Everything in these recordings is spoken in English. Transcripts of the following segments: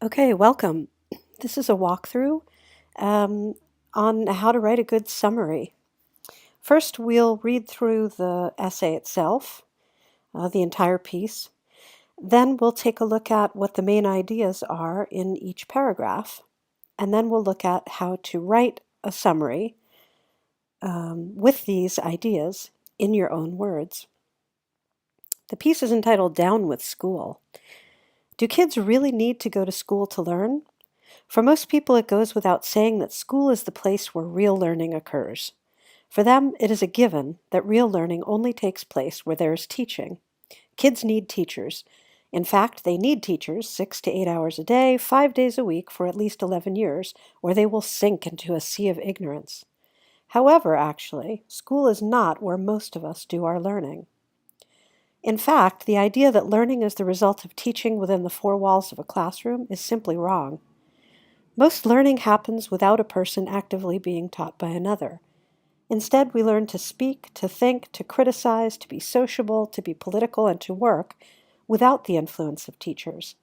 Okay, welcome. This is a walkthrough um, on how to write a good summary. First, we'll read through the essay itself, the entire piece. Then we'll take a look at what the main ideas are in each paragraph. And then we'll look at how to write a summary with these ideas in your own words. The piece is entitled Down with School. Do kids really need to go to school to learn? For most people, it goes without saying that school is the place where real learning occurs. For them, it is a given that real learning only takes place where there is teaching. Kids need teachers. In fact, they need teachers 6 to 8 hours a day, 5 days a week for at least 11 years, or they will sink into a sea of ignorance. However, actually, school is not where most of us do our learning. In fact, the idea that learning is the result of teaching within the four walls of a classroom is simply wrong. Most learning happens without a person actively being taught by another. Instead, we learn to speak, to think, to criticize, to be sociable, to be political, and to work without the influence of teachers.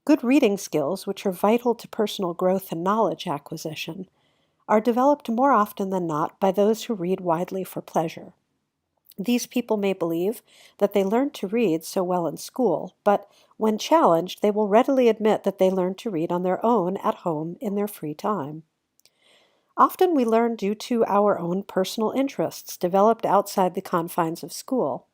Good reading skills, which are vital to personal growth and knowledge acquisition, are developed more often than not by those who read widely for pleasure. These people may believe that they learned to read so well in school, but when challenged, they will readily admit that they learned to read on their own at home in their free time. Often we learn due to our own personal interests developed outside the confines of school.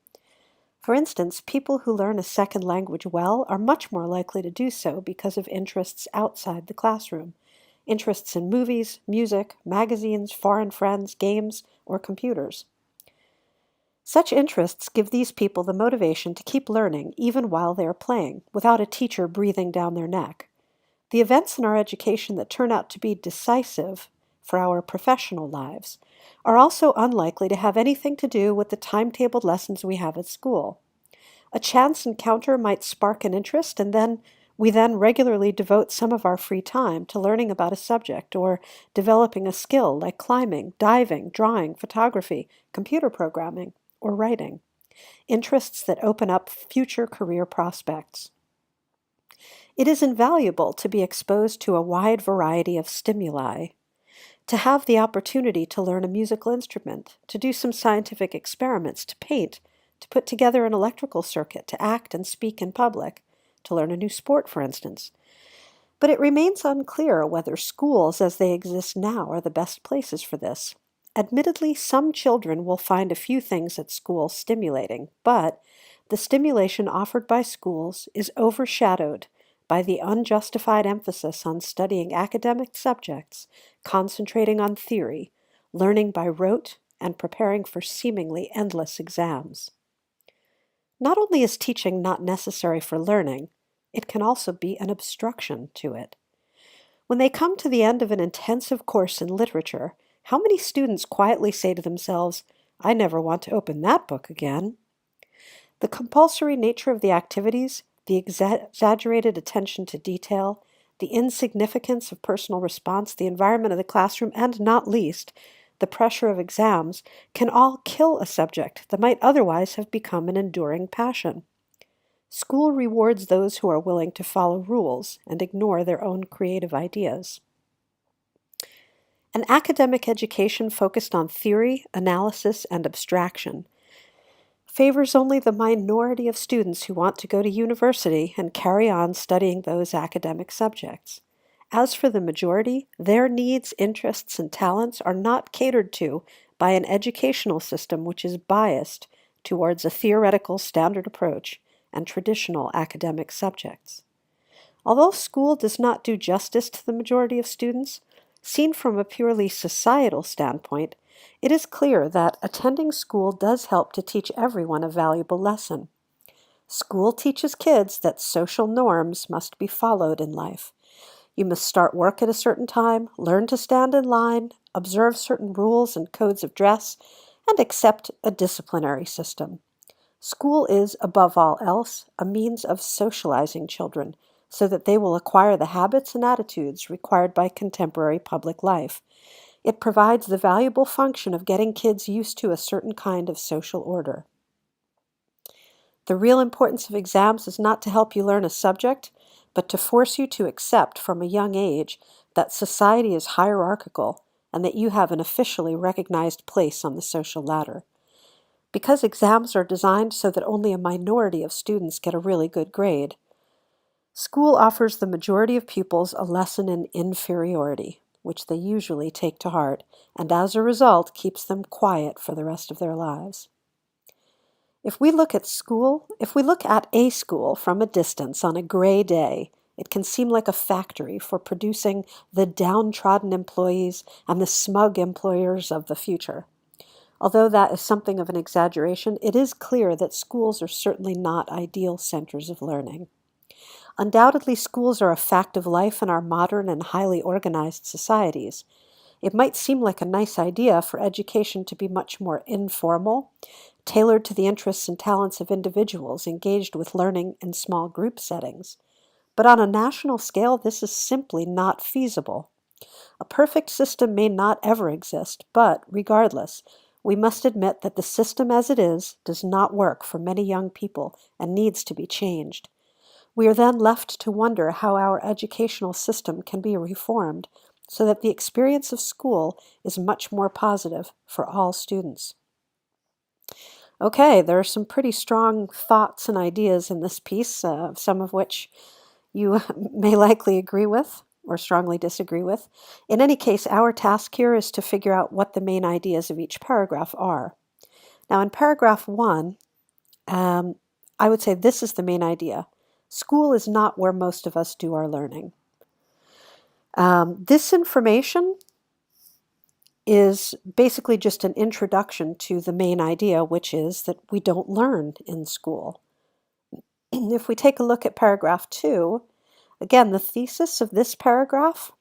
For instance, people who learn a second language well are much more likely to do so because of interests outside the classroom, interests in movies, music, magazines, foreign friends, games, or computers. Such interests give these people the motivation to keep learning even while they are playing, without a teacher breathing down their neck. The events in our education that turn out to be decisive for our professional lives are also unlikely to have anything to do with the timetabled lessons we have at school. A chance encounter might spark an interest, and we regularly devote some of our free time to learning about a subject or developing a skill like climbing, diving, drawing, photography, computer programming, or writing, interests that open up future career prospects. It is invaluable to be exposed to a wide variety of stimuli, to have the opportunity to learn a musical instrument, to do some scientific experiments, to paint, to put together an electrical circuit, to act and speak in public, to learn a new sport, for instance. But it remains unclear whether schools as they exist now are the best places for this. Admittedly, some children will find a few things at school stimulating, but the stimulation offered by schools is overshadowed by the unjustified emphasis on studying academic subjects, concentrating on theory, learning by rote, and preparing for seemingly endless exams. Not only is teaching not necessary for learning, it can also be an obstruction to it. When they come to the end of an intensive course in literature, how many students quietly say to themselves, "I never want to open that book again"? The compulsory nature of the activities, the exaggerated attention to detail, the insignificance of personal response, the environment of the classroom, and not least, the pressure of exams, can all kill a subject that might otherwise have become an enduring passion. School rewards those who are willing to follow rules and ignore their own creative ideas. An academic education focused on theory, analysis, and abstraction favors only the minority of students who want to go to university and carry on studying those academic subjects. As for the majority, their needs, interests, and talents are not catered to by an educational system which is biased towards a theoretical standard approach and traditional academic subjects. Although school does not do justice to the majority of students, seen from a purely societal standpoint, it is clear that attending school does help to teach everyone a valuable lesson. School teaches kids that social norms must be followed in life. You must start work at a certain time, learn to stand in line, observe certain rules and codes of dress, and accept a disciplinary system. School is, above all else, a means of socializing children so that they will acquire the habits and attitudes required by contemporary public life. It provides the valuable function of getting kids used to a certain kind of social order. The real importance of exams is not to help you learn a subject, but to force you to accept from a young age that society is hierarchical and that you have an officially recognized place on the social ladder. Because exams are designed so that only a minority of students get a really good grade, school offers the majority of pupils a lesson in inferiority, which they usually take to heart, and as a result keeps them quiet for the rest of their lives. If we look at a school from a distance on a gray day, it can seem like a factory for producing the downtrodden employees and the smug employers of the future. Although that is something of an exaggeration, it is clear that schools are certainly not ideal centers of learning. Undoubtedly, schools are a fact of life in our modern and highly organized societies. It might seem like a nice idea for education to be much more informal, tailored to the interests and talents of individuals engaged with learning in small group settings. But on a national scale, this is simply not feasible. A perfect system may not ever exist, but regardless, we must admit that the system as it is does not work for many young people and needs to be changed. We are then left to wonder how our educational system can be reformed so that the experience of school is much more positive for all students. Okay, there are some pretty strong thoughts and ideas in this piece, some of which you may likely agree with or strongly disagree with. In any case, our task here is to figure out what the main ideas of each paragraph are. Now, in paragraph 1, I would say this is the main idea. School is not where most of us do our learning. This information is basically just an introduction to the main idea, which is that we don't learn in school. If we take a look at paragraph 2, again, the thesis of this paragraph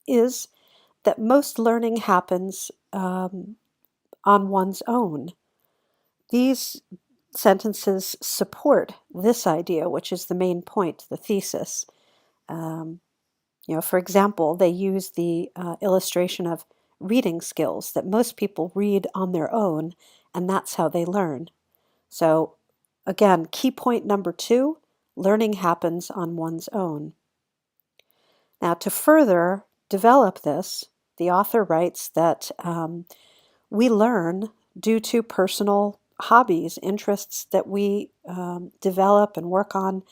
is that most learning happens on one's own. These sentences support this idea, which is the main point, the thesis. For example, they use the illustration of reading skills, that most people read on their own, and that's how they learn. So, again, key point number 2, learning happens on one's own. Now, to further develop this, the author writes that we learn due to personal hobbies, interests that we develop and work on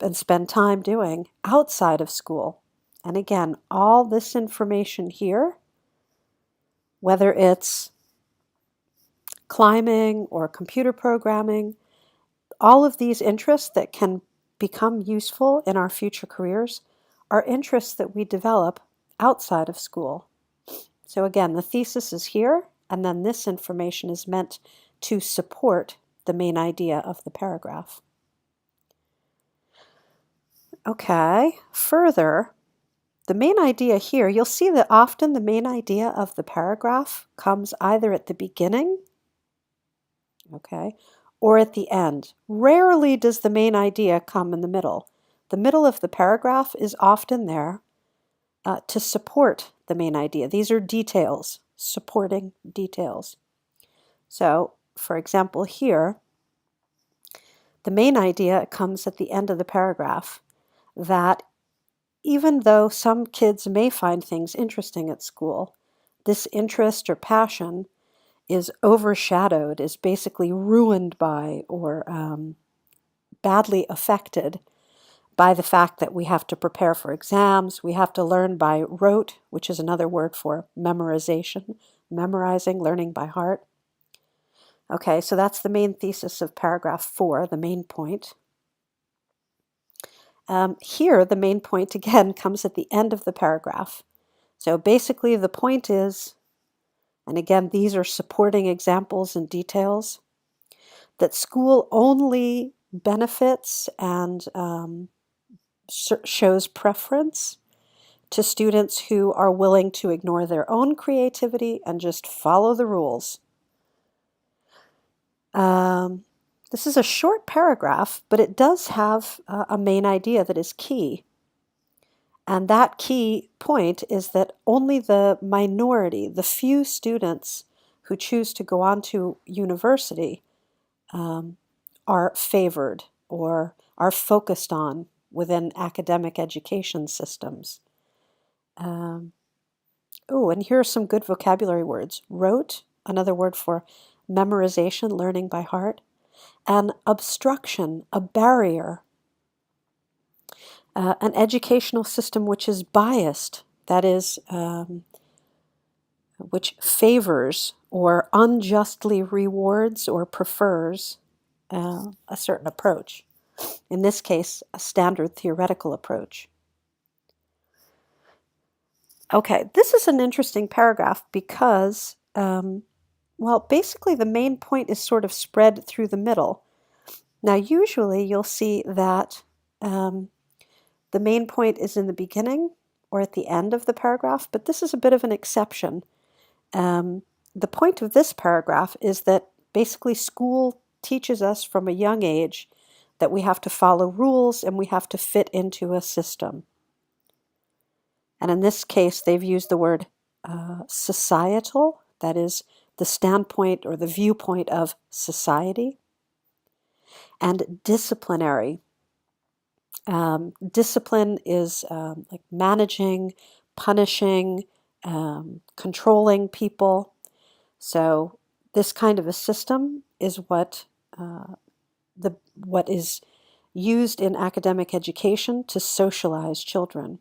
and spend time doing outside of school. And again, all this information here, whether it's climbing or computer programming, all of these interests that can become useful in our future careers are interests that we develop outside of school. So again, the thesis is here, and then this information is meant to support the main idea of the paragraph. Okay, further, the main idea here, you'll see that often the main idea of the paragraph comes either at the beginning, okay, or at the end. Rarely does the main idea come in the middle. The middle of the paragraph is often there to support the main idea. These are details, supporting details. So, for example, here, the main idea comes at the end of the paragraph that even though some kids may find things interesting at school, this interest or passion is overshadowed, is basically ruined by or badly affected by the fact that we have to prepare for exams, we have to learn by rote, which is another word for memorization, memorizing, learning by heart. Okay, so that's the main thesis of paragraph 4, the main point. Here, the main point, again, comes at the end of the paragraph. So basically, the point is, and again, these are supporting examples and details, that school only benefits and shows preference to students who are willing to ignore their own creativity and just follow the rules. This is a short paragraph, but it does have a main idea that is key. And that key point is that only the minority, the few students who choose to go on to university, are favored or are focused on within academic education systems. And here are some good vocabulary words. Rote, another word for memorization, learning by heart. An obstruction, a barrier. An educational system which is biased, that is, which favors or unjustly rewards or prefers a certain approach. In this case, a standard theoretical approach. Okay, this is an interesting paragraph because, basically the main point is sort of spread through the middle. Now, usually you'll see that the main point is in the beginning or at the end of the paragraph, but this is a bit of an exception. The point of this paragraph is that basically school teaches us from a young age that we have to follow rules and we have to fit into a system. And in this case, they've used the word societal, that is, the standpoint or the viewpoint of society, and disciplinary. Discipline is like managing, punishing, controlling people. So this kind of a system is what is used in academic education to socialize children.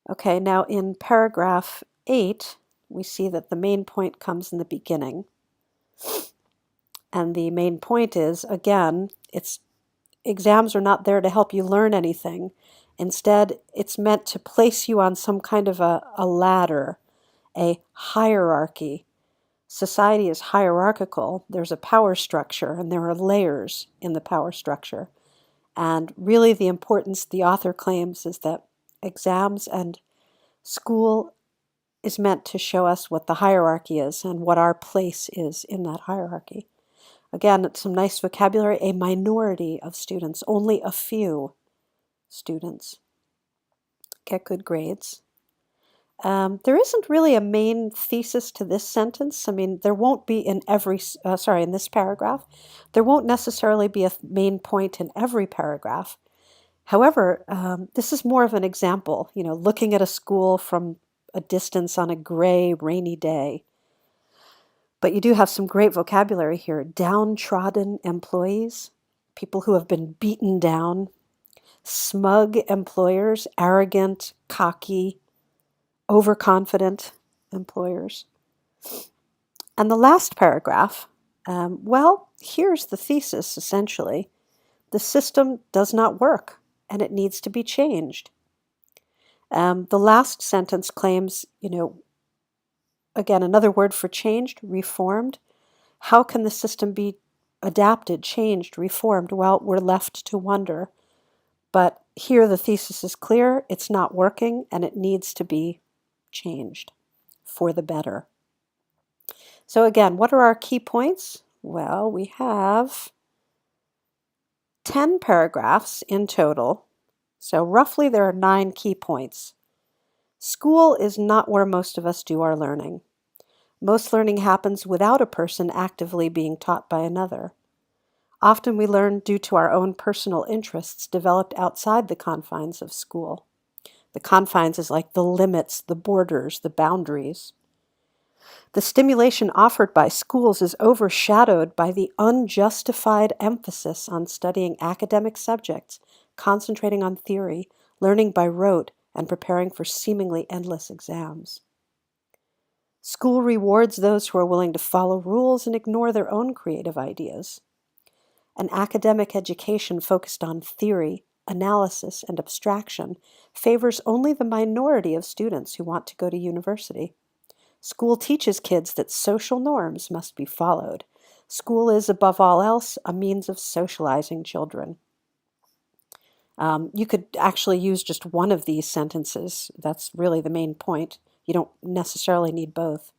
Okay, now in paragraph 8, we see that the main point comes in the beginning. And the main point is, again, exams are not there to help you learn anything. Instead, it's meant to place you on some kind of a ladder, a hierarchy. Society is hierarchical. There's a power structure, and there are layers in the power structure. And really the importance, the author claims, is that exams and school is meant to show us what the hierarchy is and what our place is in that hierarchy. Again, it's some nice vocabulary. A minority of students, only a few students get good grades. There isn't really a main thesis to this sentence. I mean, there won't be in in this paragraph. There won't necessarily be a main point in every paragraph. However, this is more of an example, looking at a school from a distance on a gray, rainy day. But you do have some great vocabulary here. Downtrodden employees, people who have been beaten down, smug employers, arrogant, cocky, overconfident employers. And the last paragraph, here's the thesis essentially. The system does not work and it needs to be changed. The last sentence claims, again, another word for changed, reformed. How can the system be adapted, changed, reformed? Well, we're left to wonder. But here the thesis is clear. It's not working and it needs to be changed for the better. So again, what are our key points? Well, we have 10 paragraphs in total. So roughly there are 9 key points. School is not where most of us do our learning. Most learning happens without a person actively being taught by another. Often we learn due to our own personal interests developed outside the confines of school. The confines is like the limits, the borders, the boundaries. The stimulation offered by schools is overshadowed by the unjustified emphasis on studying academic subjects, concentrating on theory, learning by rote, and preparing for seemingly endless exams. School rewards those who are willing to follow rules and ignore their own creative ideas. An academic education focused on theory, analysis, and abstraction favors only the minority of students who want to go to university. School teaches kids that social norms must be followed. School is, above all else, a means of socializing children. You could actually use just one of these sentences. That's really the main point. You don't necessarily need both.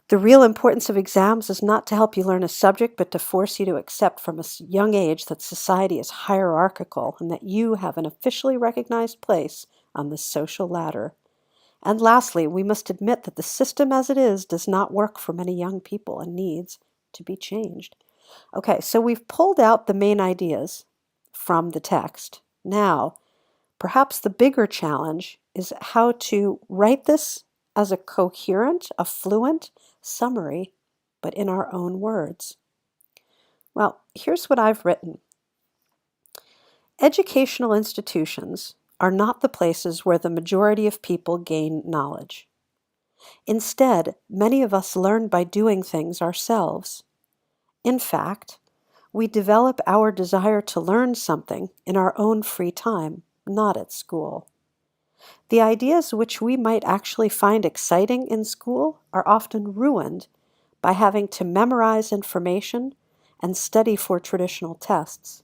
The real importance of exams is not to help you learn a subject, but to force you to accept from a young age that society is hierarchical and that you have an officially recognized place on the social ladder. And lastly, we must admit that the system as it is does not work for many young people and needs to be changed. Okay, so we've pulled out the main ideas from the text. Now, perhaps the bigger challenge is how to write this as a coherent, a fluent summary, but in our own words. Well, here's what I've written. Educational institutions are not the places where the majority of people gain knowledge. Instead, many of us learn by doing things ourselves. In fact, we develop our desire to learn something in our own free time, not at school. The ideas which we might actually find exciting in school are often ruined by having to memorize information and study for traditional tests.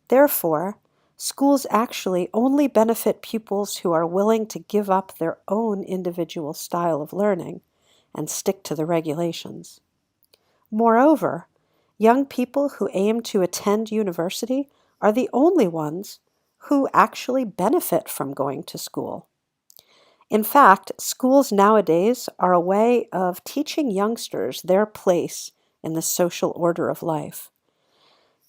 Therefore, schools actually only benefit pupils who are willing to give up their own individual style of learning and stick to the regulations. Moreover, young people who aim to attend university are the only ones who actually benefit from going to school. In fact, schools nowadays are a way of teaching youngsters their place in the social order of life.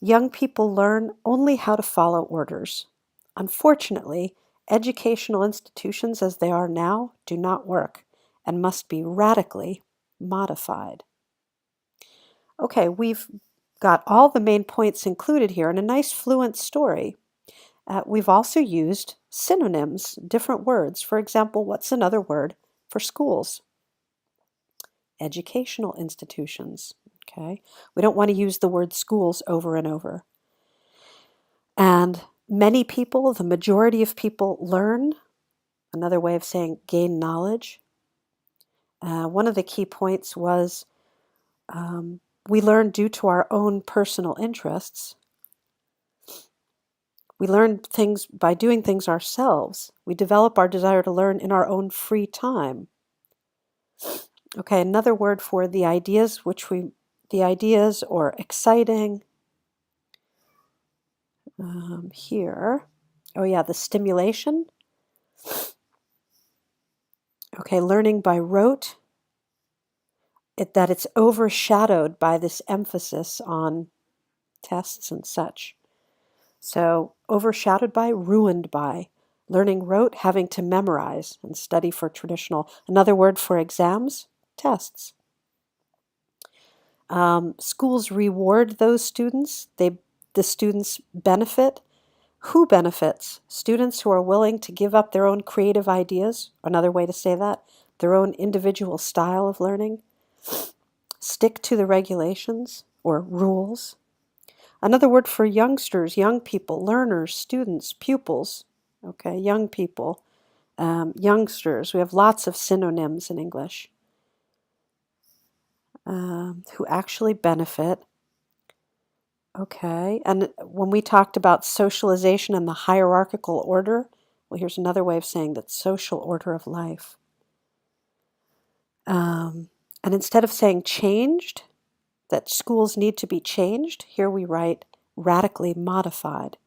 Young people learn only how to follow orders. Unfortunately, educational institutions as they are now do not work and must be radically modified. Okay, we've got all the main points included here in a nice fluent story. We've also used synonyms, different words. For example, what's another word for schools? Educational institutions. Okay, we don't want to use the word schools over and over. And many people, the majority of people, learn. Another way of saying gain knowledge. One of the key points was we learn due to our own personal interests. We learn things by doing things ourselves. We develop our desire to learn in our own free time. Okay, another word for the ideas, the ideas or exciting. Here. Oh yeah, the stimulation. Okay, learning by rote. That it's overshadowed by this emphasis on tests and such. So, overshadowed by, ruined by. Learning rote, having to memorize and study for traditional. Another word for exams, tests. Schools reward those students. The students benefit. Who benefits? Students who are willing to give up their own creative ideas, another way to say that, their own individual style of learning, stick to the regulations or rules. Another word for youngsters, young people, learners, students, pupils. Okay, young people, youngsters. We have lots of synonyms in English who actually benefit. Okay, and when we talked about socialization and the hierarchical order, well, here's another way of saying that social order of life. And instead of saying changed, that schools need to be changed, here we write radically modified.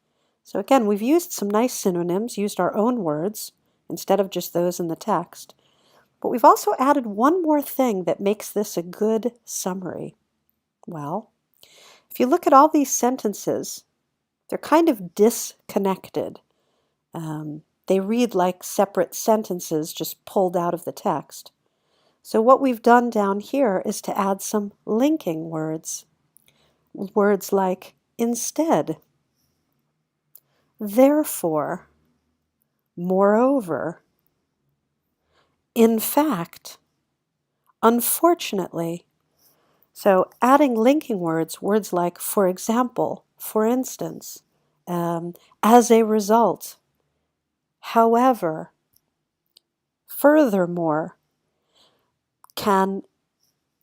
So again, we've used some nice synonyms, used our own words instead of just those in the text. But we've also added one more thing that makes this a good summary. Well, if you look at all these sentences, they're kind of disconnected. They read like separate sentences just pulled out of the text. So what we've done down here is to add some linking words. Words like instead, therefore, moreover, in fact, unfortunately. So adding linking words, words like for example, for instance, as a result, however, furthermore, can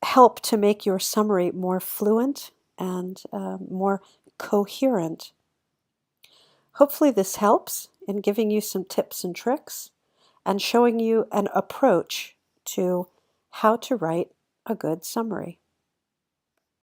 help to make your summary more fluent and more coherent. Hopefully this helps in giving you some tips and tricks and showing you an approach to how to write a good summary.